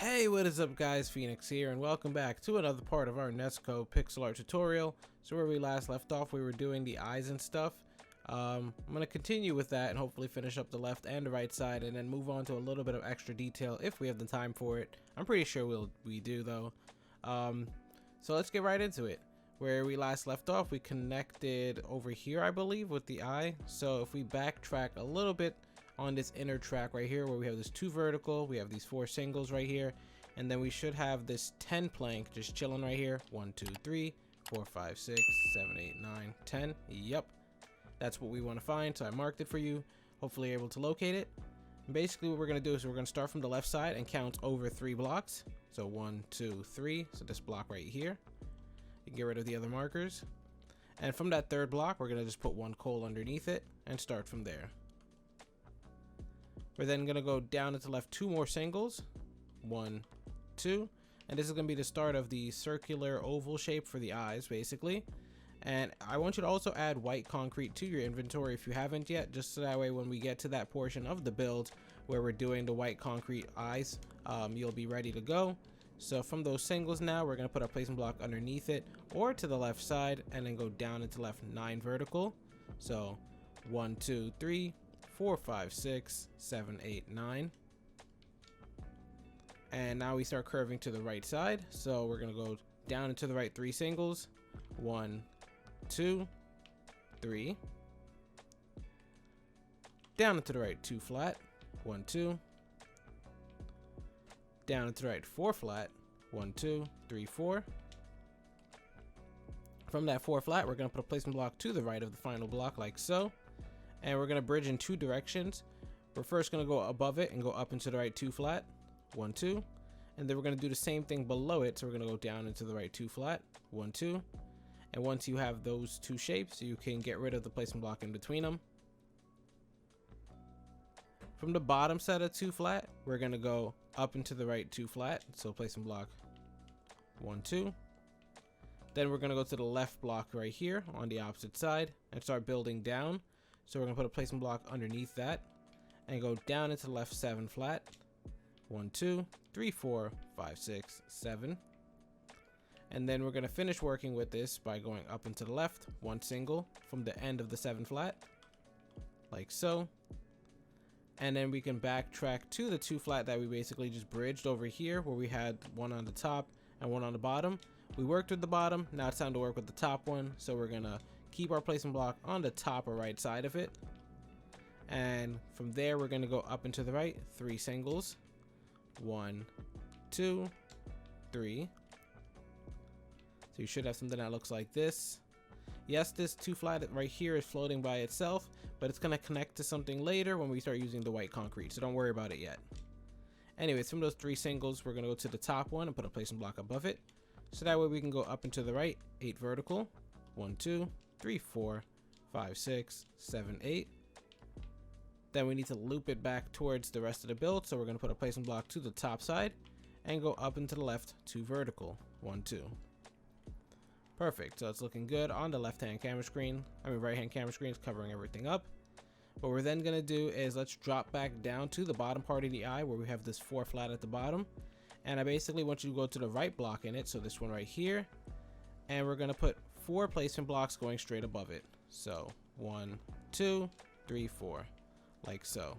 Hey, what is up guys, Phoenix here, and welcome back to another part of our Nezuko pixel art tutorial. So where we last left off, we were doing the eyes and stuff. I'm going to continue with that and hopefully finish up the left and the right side and then move on to a little bit of extra detail if we have the time for it. I'm pretty sure we do though. So let's get right into it. Where we last left off, we connected over here, I believe, with the eye. So if we backtrack a little bit on this inner track right here, where we have this 2 vertical, we have these 4 singles right here, and then we should have this 10 plank just chilling right here. 1 2 3 4 5 6 7 8 9 10. Yep, that's what we want to find, so I marked it for you. Hopefully you're able to locate it. And basically what we're going to do is we're going to start from the left side and count over 3 blocks. So 1 2 3, so this block right here. You can get rid of the other markers, and from that 3rd block we're going to just put 1 coal underneath it and start from there. We're then going to go down and to left 2 more singles, 1 2, and this is going to be the start of the circular oval shape for the eyes basically. And I want you to also add white concrete to your inventory if you haven't yet, just so that way when we get to that portion of the build where we're doing the white concrete eyes, you'll be ready to go. So from those singles now, we're going to put our placement block underneath it or to the left side and then go down and to left 9 vertical. So 1 2 3 4 5 6 7 8 9, and now we start curving to the right side. So we're going to go down and to the right 3 singles, 1 2 3, down and to the right 2 flat, 1 2, down and to the right 4 flat, 1 2 3 4. From that 4 flat, we're going to put a placement block to the right of the final block like so, and we're going to bridge in 2 directions. We're first going to go above it and go up into the right 2 flat, 1 2, and then we're going to do the same thing below it. So we're going to go down into the right 2 flat, 1 2, and once you have those 2 shapes, you can get rid of the placement block in between them. From the bottom set of 2 flat, we're going to go up into the right 2 flat, so placement block 1 2. Then we're going to go to the left block right here on the opposite side and start building down. So we're going to put a placement block underneath that and go down into the left 7 flat, 1 2 3 4 5 6 7. And then we're going to finish working with this by going up into the left 1 single from the end of the 7 flat like so. And then we can backtrack to the 2 flat that we basically just bridged over here, where we had 1 on the top and 1 on the bottom. We worked with the bottom, now it's time to work with the top one. So we're gonna keep our placement block on the top or right side of it, and from there we're gonna go up into the right 3 singles, 1 2 3. So you should have something that looks like this. Yes, this 2 flat right here is floating by itself, but it's gonna connect to something later when we start using the white concrete, so don't worry about it yet. Anyways, from those 3 singles, we're gonna go to the top one and put a placement block above it, so that way we can go up into the right 8 vertical, 1 2 3 4 5 6 7 8. Then we need to loop it back towards the rest of the build, so we're going to put a placement block to the top side and go up into the left 2 vertical, 1 2. Perfect. So it's looking good on the right hand camera screen is covering everything up. What we're then going to do is let's drop back down to the bottom part of the eye where we have this 4 flat at the bottom, and I basically want you to go to the right block in it, so this one right here, and we're going to put 4 placement blocks going straight above it. So 1 2 3 4 like so.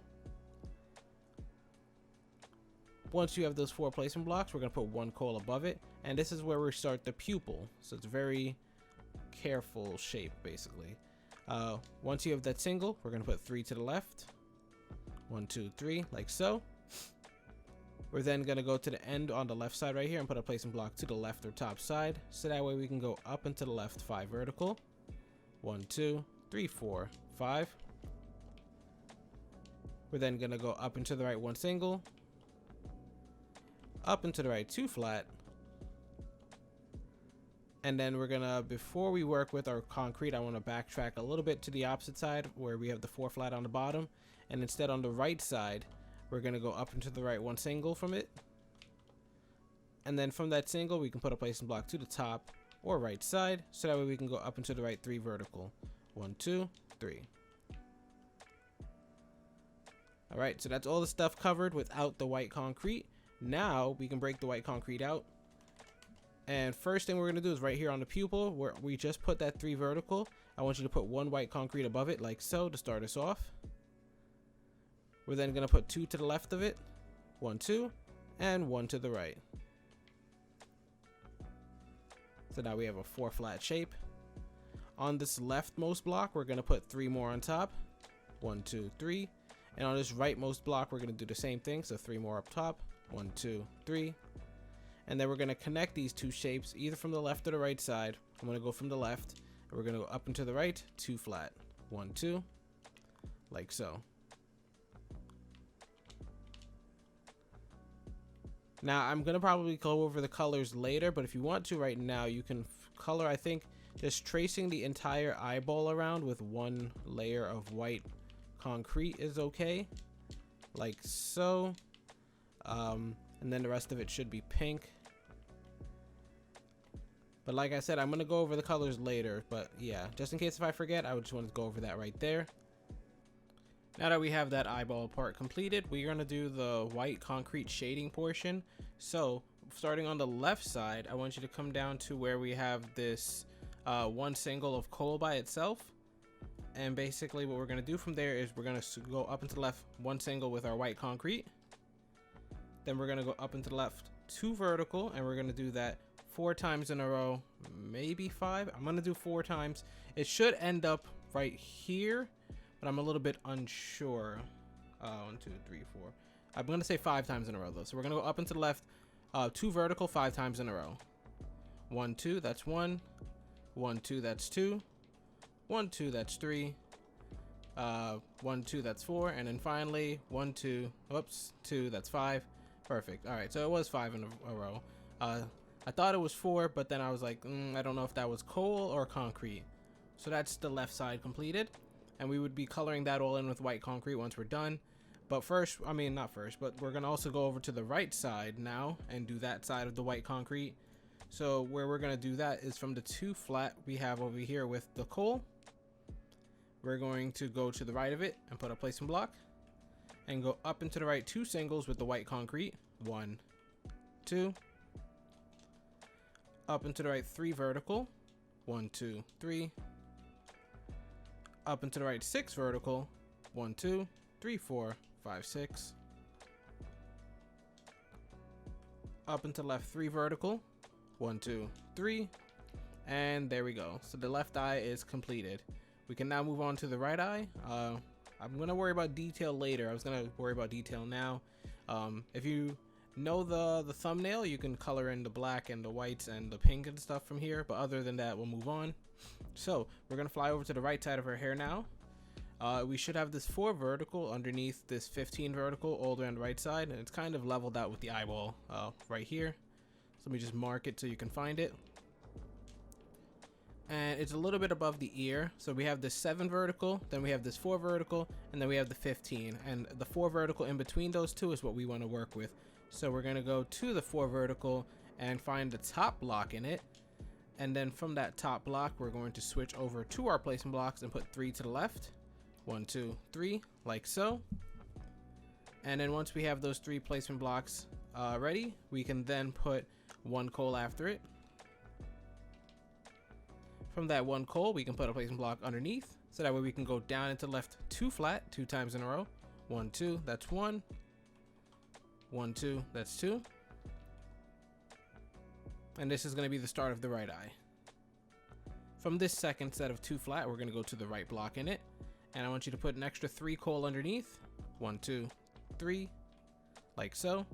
Once you have those 4 placement blocks, we're going to put 1 coal above it, and this is where we start the pupil. So it's a very careful shape basically. Once you have that single, we're going to put 3 to the left, 1 2 3 like so. We're then going to go to the end on the left side right here and put a placement block to the left or top side, so that way we can go up into the left 5 vertical, 1 2 3 4 5. We're then going to go up into the right 1 single, up into the right 2 flat, and then we're gonna, before we work with our concrete, I want to backtrack a little bit to the opposite side where we have the 4 flat on the bottom, and instead on the right side we're gonna go up into the right 1 single from it, and then from that single we can put a placement block to the top or right side, so that way we can go up into the right 3 vertical, 1 2 3. Alright, so that's all the stuff covered without the white concrete. Now we can break the white concrete out. And first thing we're going to do is right here on the pupil where we just put that 3 vertical. I want you to put 1 white concrete above it like so to start us off. We're then going to put 2 to the left of it. 1, 2, and 1 to the right. So now we have a 4 flat shape. On this leftmost block, we're going to put 3 more on top. 1, 2, 3. And on this rightmost block, we're going to do the same thing. So 3 more up top. 1, 2, 3. And then we're going to connect these 2 shapes either from the left or the right side. I'm going to go from the left. And we're going to go up and to the right. 2 flat. 1, 2. Like so. Now, I'm going to probably go over the colors later. But if you want to right now, you can color, I think, just tracing the entire eyeball around with 1 layer of white concrete is okay. Like so. And then the rest of it should be pink. But like I said, I'm going to go over the colors later. But yeah, just in case if I forget, I would just want to go over that right there. Now that we have that eyeball part completed, we're going to do the white concrete shading portion. So starting on the left side, I want you to come down to where we have this 1 single of coal by itself. And basically what we're going to do from there is we're going to go up and to the left 1 single with our white concrete. Then we're going to go up and to the left 2 vertical, and we're going to do that 4 times in a row, maybe 5. I'm going to do 4 times. It should end up right here, but I'm a little bit unsure. 1, 2, 3, 4. I'm going to say 5 times in a row though. So we're going to go up and to the left 2 vertical 5 times in a row. 1, 2, that's 1. 1, 2, that's 2. 1, 2, that's 3. 1, 2, that's 4. And then finally 1, 2, whoops, 2, that's 5. Perfect. All right, so it was 5 in a row. I thought it was 4, but then I was like, I don't know if that was coal or concrete. So that's the left side completed, and we would be coloring that all in with white concrete once we're done. But first, I mean not first, but we're gonna also go over to the right side now and do that side of the white concrete. So where we're gonna do that is from the 2 flat we have over here with the coal. We're going to go to the right of it and put a placement block. And go up and to the right 2 singles with the white concrete. 1, 2. Up and to the right 3 vertical. 1, 2, 3. Up and to the right 6 vertical. 1, 2, 3, 4, 5, 6. Up and to the left 3 vertical. 1, 2, 3. And there we go. So the left eye is completed. We can now move on to the right eye. I'm going to worry about detail later. I was going to worry about detail now. If you know the thumbnail, you can color in the black and the whites and the pink and stuff from here. But other than that, we'll move on. So we're going to fly over to the right side of her hair now. We should have this 4 vertical underneath this 15 vertical all the way on the right side. And it's kind of leveled out with the eyeball right here. So let me just mark it so you can find it. And it's a little bit above the ear. So we have this 7 vertical, then we have this 4 vertical, and then we have the 15. And the 4 vertical in between those 2 is what we want to work with. So we're going to go to the 4 vertical and find the top block in it. And then from that top block, we're going to switch over to our placement blocks and put 3 to the left. 1, 2, 3, like so. And then once we have those 3 placement blocks ready, we can then put 1 coal after it. From that 1 coal, we can put a placement block underneath, so that way we can go down into left 2 flat 2 times in a row. 1, 2, that's 1. 1, 2, that's 2. And this is going to be the start of the right eye. From this second set of 2 flat, we're going to go to the right block in it. And I want you to put an extra 3 coal underneath. 1, 2, 3, like so.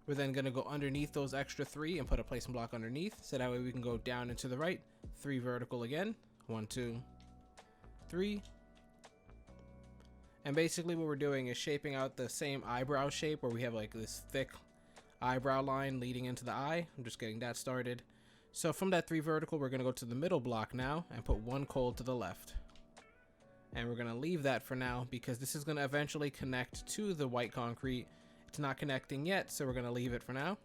We're then going to go underneath those extra 3 and put a placement block underneath, so that way we can go down and to the right 3 vertical again. 1, 2, 3. And basically what we're doing is shaping out the same eyebrow shape where we have like this thick eyebrow line leading into the eye. I'm just getting that started. So from that 3 vertical, we're going to go to the middle block now and put 1 coal to the left. And we're going to leave that for now because this is going to eventually connect to the white concrete. It's not connecting yet, so we're going to leave it for now.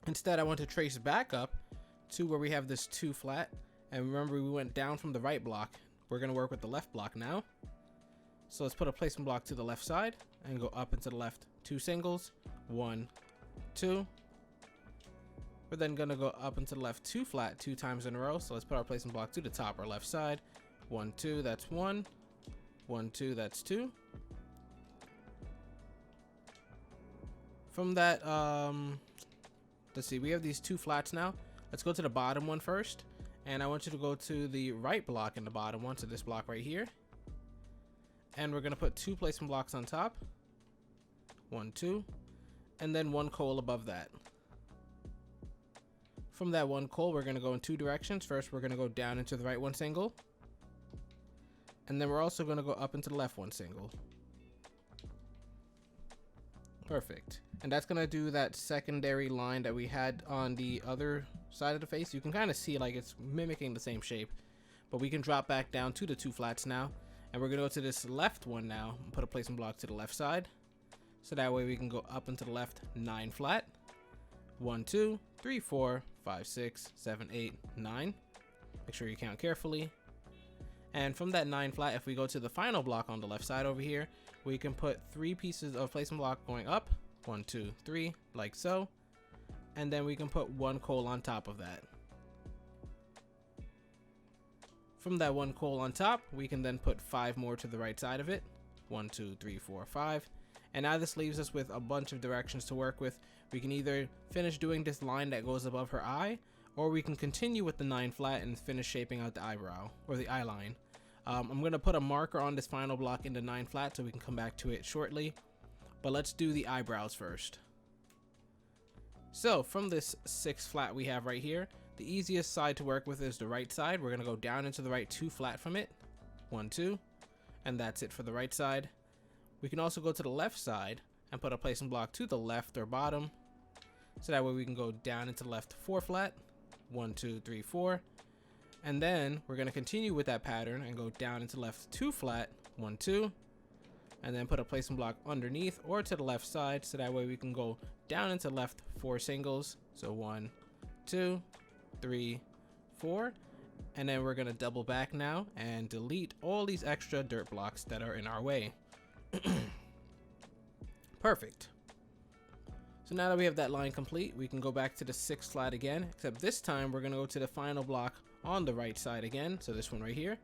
Instead, I want to trace back up to where we have this 2 flat. And remember, we went down from the right block. We're going to work with the left block now. So let's put a placement block to the left side and go up into the left 2 singles. 1, 2. We're then gonna go up into the left 2 flat 2 times in a row. So let's put our placement block to the top or left side. 1, 2, that's 1. 1, 2, that's 2. From that, let's see, we have these 2 flats now. Let's go to the bottom one first. And I want you to go to the right block in the bottom one, so this block right here. And we're gonna put 2 placement blocks on top. 1, 2. And then 1 coal above that. From that 1 coal, we're gonna go in 2 directions. First, we're gonna go down into the right 1 single. And then we're also gonna go up into the left 1 single. Perfect. And that's gonna do that secondary line that we had on the other side of the face. You can kind of see like it's mimicking the same shape, but we can drop back down to the 2 flats now. And we're gonna go to this left one now and put a placement block to the left side. So that way we can go up into the left 9 flat. 1, 2, 3, 4, 5, 6, 7, 8, 9. Make sure you count carefully. And from that 9 flat, if we go to the final block on the left side over here, we can put 3 pieces of placement block going up. 1, 2, 3, like so. And then we can put 1 coal on top of that. From that 1 coal on top, we can then put 5 more to the right side of it. 1, 2, 3, 4, 5. And now this leaves us with a bunch of directions to work with. We can either finish doing this line that goes above her eye, or we can continue with the 9 flat and finish shaping out the eyebrow, or the eye line. I'm going to put a marker on this final block in the 9 flat so we can come back to it shortly. But let's do the eyebrows first. So from this 6 flat we have right here, the easiest side to work with is the right side. We're going to go down into the right 2 flat from it. 1, 2. And that's it for the right side. We can also go to the left side and put a placement block to the left or bottom. So that way we can go down into the left 4 flat. 1, 2, 3, 4. And then we're going to continue with that pattern and go down into left 2 flat. 1, 2. And then put a placement block underneath or to the left side. So that way we can go down into left 4 singles. So 1, 2, 3, 4. And then we're going to double back now and delete all these extra dirt blocks that are in our way. Perfect. So now that we have that line complete, we can go back to the 6 flat again, except this time we're going to go to the final block on the right side again. So this one right here.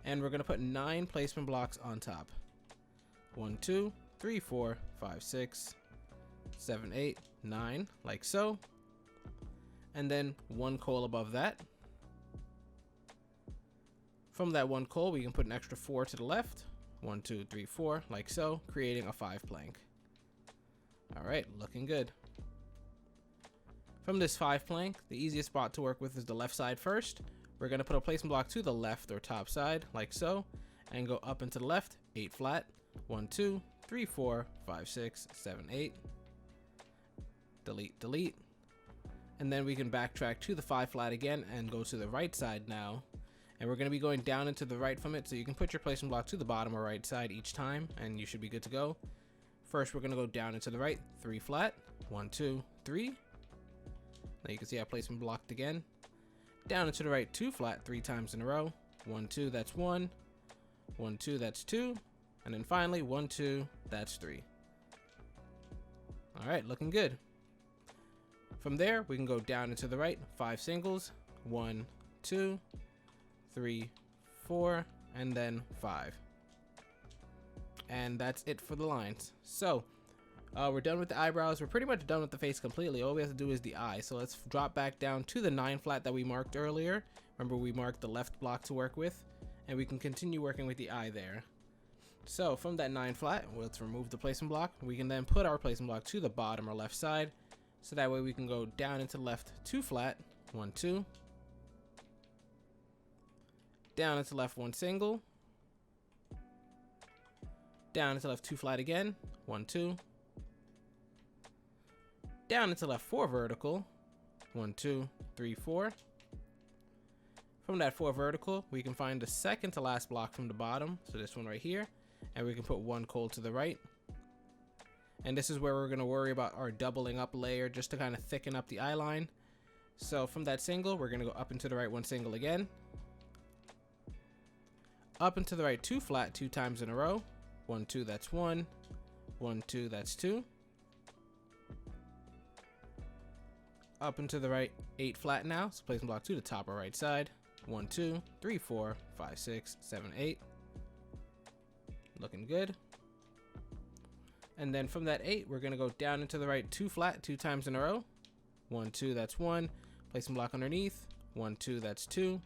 And we're going to put 9 placement blocks on top. 1, 2, 3, 4, 5, 6, 7, 8, 9, like so. And then 1 coal above that. From that 1 coal, we can put an extra 4 to the left. 1, 2, 3, 4, like so, creating a 5 plank. All right, looking good. From this 5 plank, the easiest spot to work with is the left side first. We're going to put a placement block to the left or top side, like so, and go up into the left, 8 flat. 1, 2, 3, 4, 5, 6, 7, 8. Delete, delete. And then we can backtrack to the 5 flat again and go to the right side now. And we're going to be going down into the right from it, so you can put your placement block to the bottom or right side each time, and you should be good to go. First, we're going to go down into the right, 3 flat. 1, 2, 3. Now you can see I placement blocked again. Down into the right, 2 flat, 3 times in a row. 1, 2, that's 1. 1, 2, that's 2. And then finally, 1, 2, that's 3. All right, looking good. From there, we can go down into the right, 5 singles. 1, 2, 3, 4, and then 5. And that's it for the lines. So we're done with the eyebrows. We're pretty much done with the face completely. All we have to do is the eye. So let's drop back down to the 9 flat that we marked earlier. Remember, we marked the left block to work with, and we can continue working with the eye there. So from that 9 flat, let's remove the placement block. We can then put our placement block to the bottom or left side. So that way we can go down into left 2 flat. 1, 2. Down into left 1 single. Down into left 2 flat again. 1, 2. Down into left 4 vertical. 1, 2, 3, 4. From that 4 vertical, we can find the second to last block from the bottom. So this one right here. And we can put 1 coal to the right. And this is where we're going to worry about our doubling up layer just to kind of thicken up the eye line. So from that single, we're going to go up into the right 1 single again. Up into the right 2 flat 2 times in a row. 1, 2, that's 1. 1, 2, that's 2. Up and to the right, 8 flat now. So placing block 2 to top or right side. 1, 2, 3, 4, 5, 6, 7, 8. Looking good. And then from that 8, we're going to go down into the right 2 flat 2 times in a row. 1, 2, that's 1. Placing block underneath. 1, 2, that's 2.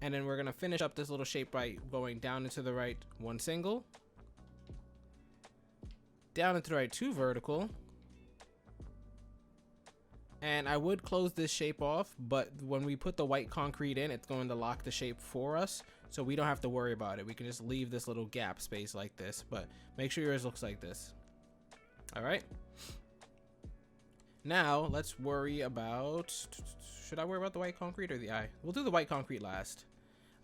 And then we're going to finish up this little shape by going down into the right 1 single. Down into the right 2 vertical. And I would close this shape off, but when we put the white concrete in, it's going to lock the shape for us, so we don't have to worry about it. We can just leave this little gap space like this, but make sure yours looks like this. All right. Now let's worry about, should I worry about the white concrete or the eye? We'll do the white concrete last.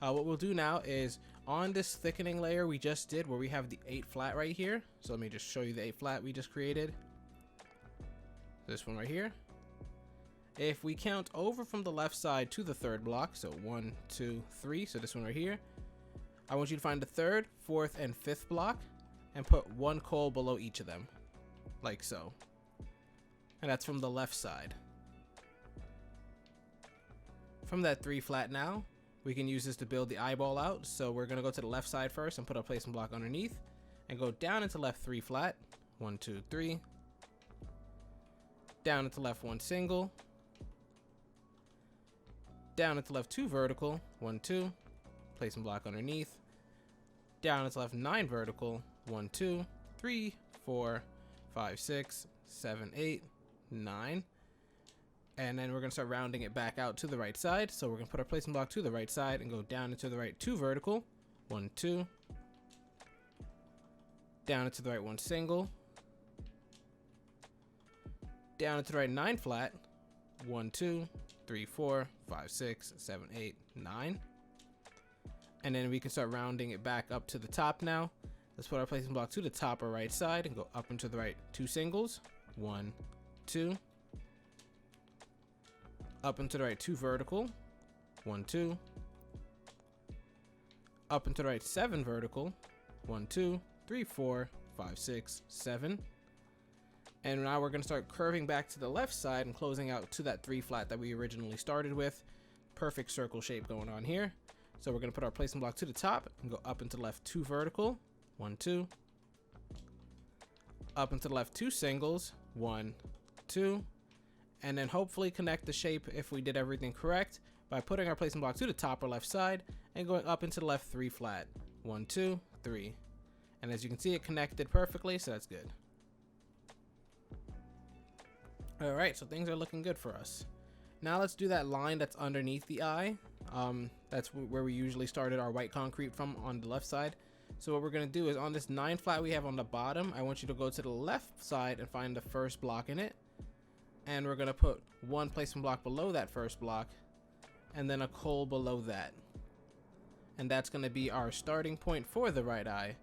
What we'll do now is on this thickening layer we just did where we have the 8 flat right here. So let me just show you the 8 flat we just created. This one right here. If we count over from the left side to the 3rd block, so 1, 2, 3, so this one right here, I want you to find the 3rd, 4th, and 5th block and put 1 coal below each of them, like so. And that's from the left side. From that 3 flat now, we can use this to build the eyeball out, so we're going to go to the left side first and put a placement block underneath, and go down into left 3 flat, 1, 2, 3, down into left 1 single, down into left 2 vertical, 1, 2, placement block underneath, down into left 9 vertical, 1, 2, 3, 4, 5, 6, 7, 8, 9. And then we're going to start rounding it back out to the right side. So we're going to put our placement block to the right side and go down into the right 2 vertical, 1, 2, down into the right 1 single, down into the right 9 flat, 1, 2, 3, 4, 5, 6, 7, 8, 9. And then we can start rounding it back up to the top now. Let's put our placement block to the top or right side and go up into the right 2 singles, 1, 2, up into the right 2 vertical, 1, 2, up into the right 7 vertical, 1, 2, 3, 4, 5, 6, 7. And now we're going to start curving back to the left side and closing out to that 3 flat that we originally started with. Perfect circle shape going on here. So we're going to put our placement block to the top and go up into the left 2 vertical, 1, 2, up into the left 2 singles, 1, 2, and then hopefully connect the shape if we did everything correct by putting our placement block to the top or left side and going up into the left 3 flat, 1, 2, 3. And as you can see, it connected perfectly, so that's good. All right, so things are looking good for us. Now let's do that line that's underneath the eye. That's where we usually started our white concrete from on the left side. So what we're going to do is on this 9 flat we have on the bottom, I want you to go to the left side and find the first block in it. And we're going to put 1 placement block below that first block and then a coal below that. And that's going to be our starting point for the right eye.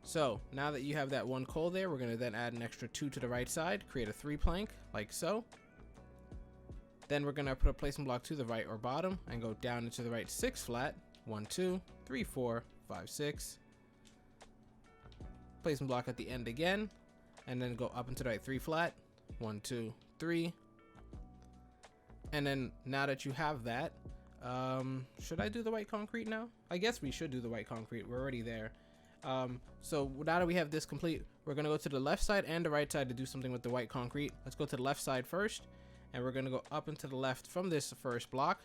So now that you have that 1 coal there, we're going to then add an extra 2 to the right side, create a 3 plank like so. Then we're going to put a placement block to the right or bottom and go down into the right 6 flat, 1, 2, 3, 4, 5, 6. Placement block at the end again, and then go up into the right 3 flat, 1, 2, 3. And then now that you have that, should I do the white concrete now? I guess we should do the white concrete. We're already there. So now that we have this complete, we're going to go to the left side and the right side to do something with the white concrete. Let's go to the left side first, and we're going to go up into the left from this first block,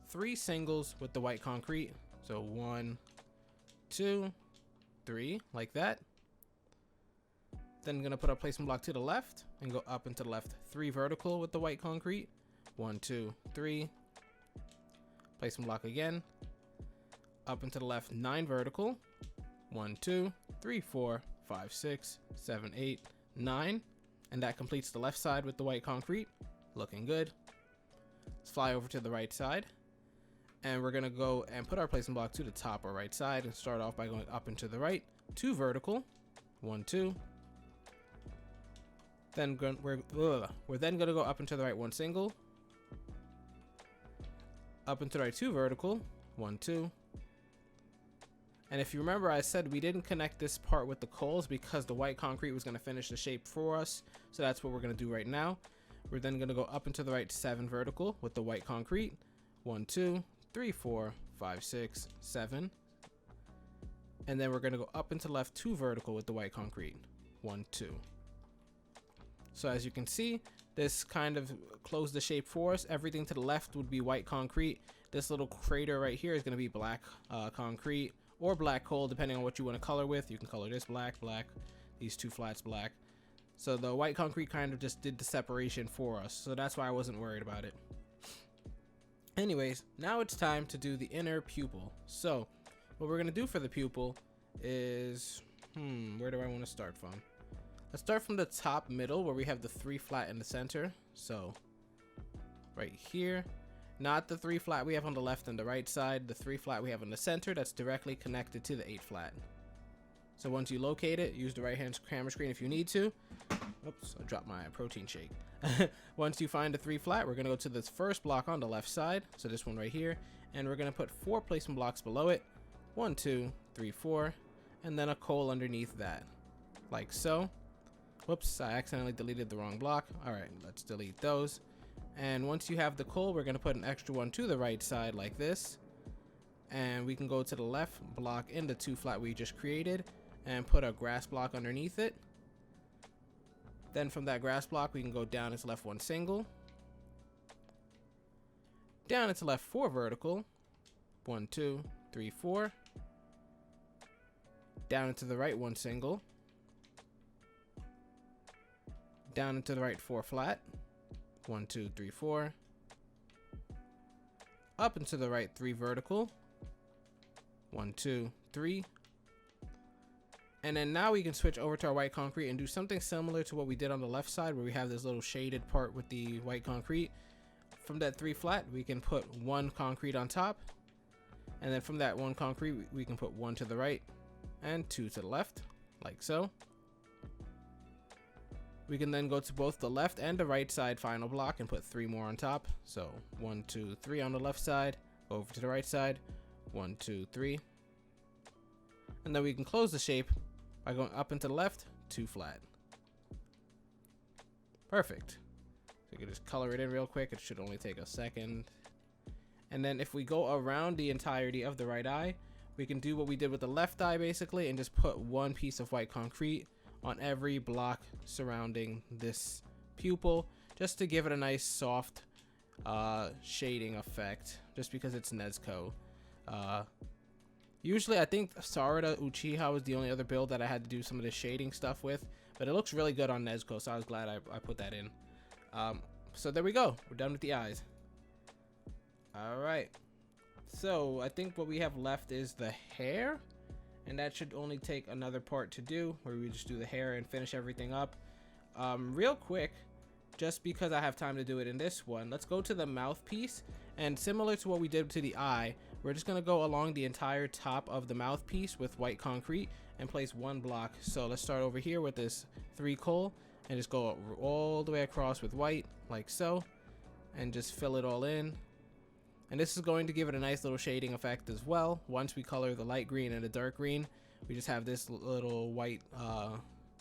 3 singles with the white concrete. So 1, 2, 3, like that. Then I'm going to put our placement block to the left and go up into the left 3 vertical with the white concrete. 1, 2, 3. Placement block again. Up into the left 9 vertical. 1, 2, 3, 4, 5, 6, 7, 8, 9. And that completes the left side with the white concrete. Looking good. Let's fly over to the right side. And we're going to go and put our placement block to the top or right side and start off by going up into the right 2 vertical. 1, 2. Then we're then going to go up into the right 1 single. Up into the right 2 vertical. 1, 2. And if you remember, I said we didn't connect this part with the coals because the white concrete was going to finish the shape for us. So that's what we're going to do right now. We're then going to go up and to the right 7 vertical with the white concrete. 1, 2, 3, 4, 5, 6, 7. And then we're going to go up and to left 2 vertical with the white concrete. 1, 2. So as you can see, this kind of closed the shape for us. Everything to the left would be white concrete. This little crater right here is going to be black concrete or black coal, depending on what you want to color with. You can color this black, black, these 2 flats black. So the white concrete kind of just did the separation for us. So that's why I wasn't worried about it. Anyways, now it's time to do the inner pupil. So what we're going to do for the pupil is, where do I want to start from? Let's start from the top middle where we have the 3 flat in the center. So right here, not the 3 flat we have on the left and the right side, the 3 flat we have in the center that's directly connected to the 8 flat. So once you locate it, use the right hand camera screen if you need to. Oops, I dropped my protein shake. Once you find the 3 flat, we're going to go to this first block on the left side. So this one right here. And we're going to put 4 placement blocks below it. 1, 2, 3, 4. And then a coal underneath that. Like so. Whoops, I accidentally deleted the wrong block. Alright, let's delete those. And once you have the coal, we're going to put an extra one to the right side like this. And we can go to the left block in the 2 flat we just created and put a grass block underneath it. Then from that grass block, we can go down its left 1 single. Down its left 4 vertical. 1, 2, 3, 4. Down into the right 1 single. Down into the right 4 flat. 1, 2, 3, 4. Up into the right 3 vertical. 1, 2, 3. And then now we can switch over to our white concrete and do something similar to what we did on the left side where we have this little shaded part with the white concrete. From that 3 flat, we can put 1 concrete on top. And then from that 1 concrete, we can put 1 to the right and 2 to the left, like so. We can then go to both the left and the right side final block and put 3 more on top. So 1, 2, 3 on the left side, over to the right side, 1, 2, 3. And then we can close the shape by going up and to the left, 2 flat. Perfect. So you can just color it in real quick. It should only take a second. And then if we go around the entirety of the right eye, we can do what we did with the left eye basically and just put 1 piece of white concrete on every block surrounding this pupil just to give it a nice soft shading effect, just because it's Nezuko. Usually I think Sarada Uchiha was the only other build that I had to do some of the shading stuff with, but it looks really good on Nezuko, so I was glad I put that in. So there we go, we're done with the eyes. Alright, so I think what we have left is the hair, and that should only take another part to do, where we just do the hair and finish everything up. Real quick, just because I have time to do it in this one, let's go to the mouthpiece, and similar to what we did to the eye, we're just going to go along the entire top of the mouthpiece with white concrete and place 1 block. So let's start over here with this 3 coal and just go all the way across with white like so, and just fill it all in. And this is going to give it a nice little shading effect as well. Once we color the light green and the dark green, we just have this little white,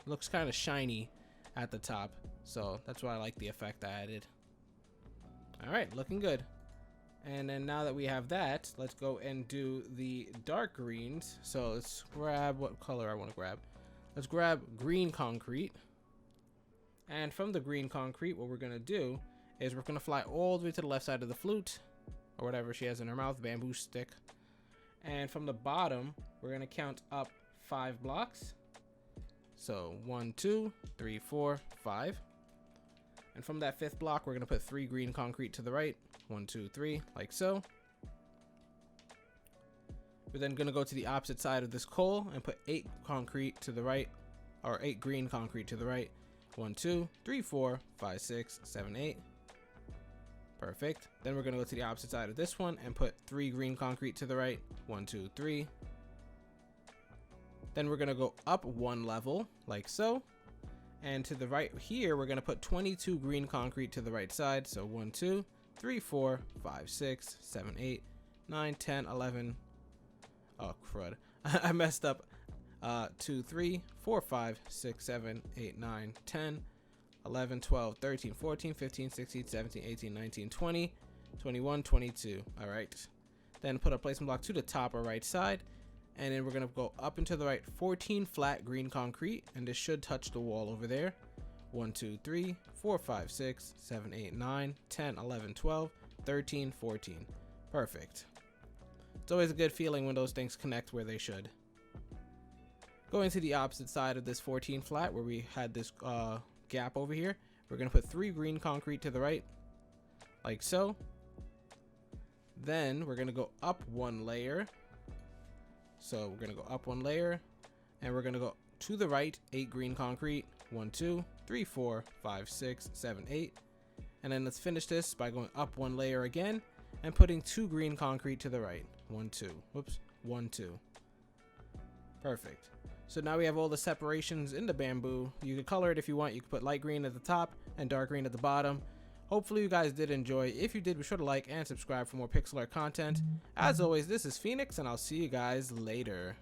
looks kind of shiny at the top. So that's why I like the effect I added. Alright, looking good. And then now that we have that, let's go and do the dark greens. So let's grab what color I want to grab. Let's grab green concrete. And from the green concrete, what we're going to do is we're going to fly all the way to the left side of the flute, or whatever she has in her mouth, bamboo stick. And from the bottom, we're going to count up 5 blocks. So 1, 2, 3, 4, 5. And from that 5th block, we're going to put 3 green concrete to the right. 1, 2, 3, like so. We're then going to go to the opposite side of this coal and put 8 concrete to the right, or 8 green concrete to the right. 1, 2, 3, 4, 5, 6, 7, 8. Perfect. Then we're going to go to the opposite side of this one and put 3 green concrete to the right. 1, 2, 3. Then we're going to go up 1 level, like so. And to the right here, we're going to put 22 green concrete to the right side. So 1, 2, 3, 4, 5, 6, 7, 8, 9, 10, 11. Oh, crud. I messed up. 2, 3, 4, 5, 6, 7, 8, 9, 10, 11, 12, 13, 14, 15, 16, 17, 18, 19, 20, 21, 22. All right. Then put a placement block to the top or right side. And then we're going to go up and to the right 14 flat green concrete. And this should touch the wall over there. 1, 2, 3, 4, 5, 6, 7, 8, 9, 10, 11, 12, 13, 14. Perfect. It's always a good feeling when those things connect where they should. Going to the opposite side of this 14 flat where we had this gap over here, we're going to put 3 green concrete to the right, like so. Then we're going to go up 1 layer. So we're going to go up 1 layer, and we're going to go to the right 8 green concrete. 1, 2, 3, 4, 5, 6, 7, 8. And then let's finish this by going up 1 layer again and putting 2 green concrete to the right. 1, 2. Whoops. 1, 2. Perfect. So now we have all the separations in the bamboo. You can color it if you want. You can put light green at the top and dark green at the bottom. Hopefully you guys did enjoy. If you did, be sure to like and subscribe for more pixel art content. As always, this is Phoenix, and I'll see you guys later.